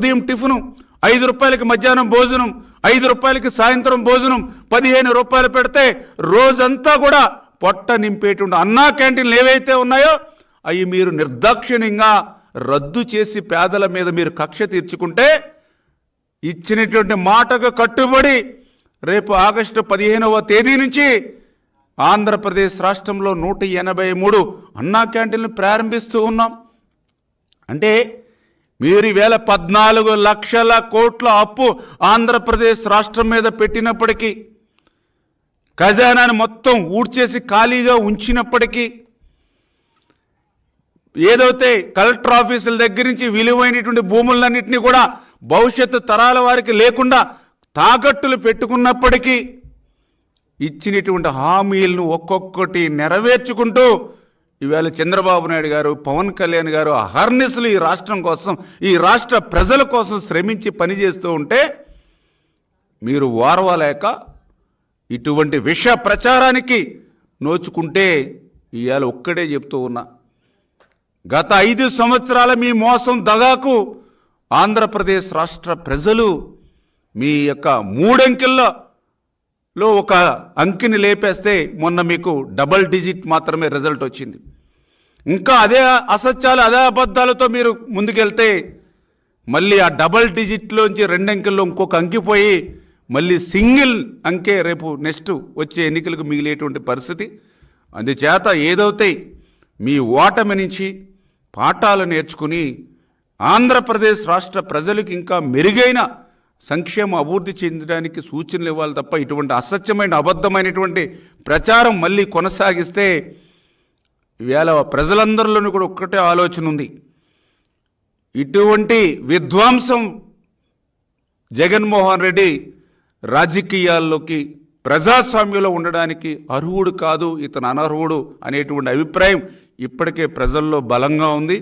ఉదయం టిఫిను 5 రూపాయలకి మధ్యాహ్నం భోజనం, 5 రూపాయలకి సాయంత్రం భోజనం, 15 రూపాయలు పెడితే రోజంతా కూడా పొట్ట నింపేటువంటి అన్నా క్యాంటీన్లు ఏవైతే ఉన్నాయో అవి మీరు నిర్దాక్షిణ్యంగా రద్దు చేసి పేదల మీద మీరు కక్ష తీర్చుకుంటే, ఇచ్చినటువంటి మాటకు కట్టుబడి రేపు ఆగస్టు 15వ తేదీ నుంచి ఆంధ్రప్రదేశ్ రాష్ట్రంలో 183 అన్నా క్యాంటీన్లు ప్రారంభిస్తూ ఉన్నాం. అంటే మీరు ఈవేళ 14 లక్షల కోట్ల అప్పు ఆంధ్రప్రదేశ్ రాష్ట్రం మీద పెట్టినప్పటికీ, ఖజానాను మొత్తం ఊడ్చేసి ఖాళీగా ఉంచినప్పటికీ, ఏదైతే కలెక్టర్ ఆఫీసుల దగ్గర నుంచి విలువైనటువంటి భూములన్నింటినీ కూడా భవిష్యత్తు తరాల వారికి లేకుండా తాకట్టులు పెట్టుకున్నప్పటికీ, ఇచ్చినటువంటి హామీలను ఒక్కొక్కటి నెరవేర్చుకుంటూ ఈవేళ చంద్రబాబు నాయుడు గారు, పవన్ కళ్యాణ్ గారు అహర్నిశలు ఈ రాష్ట్రం కోసం, ఈ రాష్ట్ర ప్రజల కోసం శ్రమించి పనిచేస్తూ ఉంటే మీరు ఓర్వలేక ఇటువంటి విష ప్రచారానికి నోచుకుంటే, ఇవాళ ఒక్కడే చెప్తూ ఉన్నా, గత 5 సంవత్సరాల మీ మోసం దగాకు ఆంధ్రప్రదేశ్ రాష్ట్ర ప్రజలు మీ యొక్క 3 అంకెల్లో ఒక అంకెని లేపేస్తే మొన్న మీకు డబల్ డిజిట్ మాత్రమే రిజల్ట్ వచ్చింది. ఇంకా అదే అసత్యాలు, అదే అబద్ధాలతో మీరు ముందుకెళ్తే మళ్ళీ ఆ డబల్ డిజిట్లోంచి 2 అంకెల్లో ఇంకొక అంకిపోయి మళ్ళీ సింగిల్ అంకే రేపు నెక్స్ట్ వచ్చే ఎన్నికలకు మిగిలేటువంటి పరిస్థితి. అందుచేత ఏదైతే మీ ఓటమి నుంచి పాఠాలు నేర్చుకుని ఆంధ్రప్రదేశ్ రాష్ట్ర ప్రజలకు ఇంకా మెరుగైన సంక్షేమ అభివృద్ధి చెందడానికి సూచనలు ఇవ్వాలి తప్ప ఇటువంటి అసత్యమైన అబద్ధమైనటువంటి ప్రచారం మళ్ళీ కొనసాగిస్తే, ఇవాళ ప్రజలందరిలోనూ కూడా ఒక్కటే ఆలోచన ఉంది, ఇటువంటి విధ్వంసం జగన్మోహన్ రెడ్డి రాజకీయాల్లోకి ప్రజాస్వామ్యంలో ఉండడానికి అర్హుడు కాదు, ఇతను అనర్హుడు అనేటువంటి అభిప్రాయం ఇప్పటికే ప్రజల్లో బలంగా ఉంది.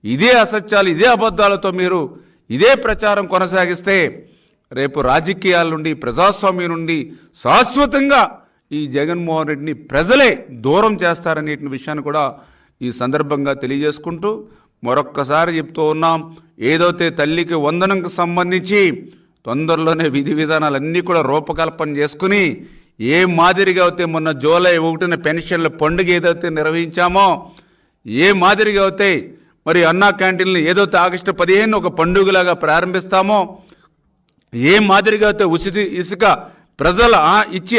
ఇదే అసత్యాలు, ఇదే అబద్ధాలతో మీరు ఇదే ప్రచారం కొనసాగిస్తే రేపు రాజకీయాల నుండి, ప్రజాస్వామ్యం నుండి శాశ్వతంగా ఈ జగన్మోహన్ రెడ్డిని ప్రజలే దూరం చేస్తారనే విషయాన్ని కూడా ఈ సందర్భంగా తెలియజేసుకుంటూ మరొక్కసారి చెప్తూ ఉన్నాం, ఏదైతే తల్లికి వందనంకు సంబంధించి తొందరలోనే విధి విధానాలన్నీ కూడా రూపకల్పన చేసుకుని, ఏ మాదిరిగా అయితే మొన్న జూలై 1న పెన్షన్ల పండుగ ఏదైతే నిర్వహించామో, ఏ మాదిరిగా అయితే మరి అన్నా క్యాంటీన్లు ఏదైతే ఆగస్టు 15 ఒక పండుగలాగా ప్రారంభిస్తామో, ఏ మాదిరిగా అయితే ఉచిత ఇసుక ప్రజల ఇచ్చి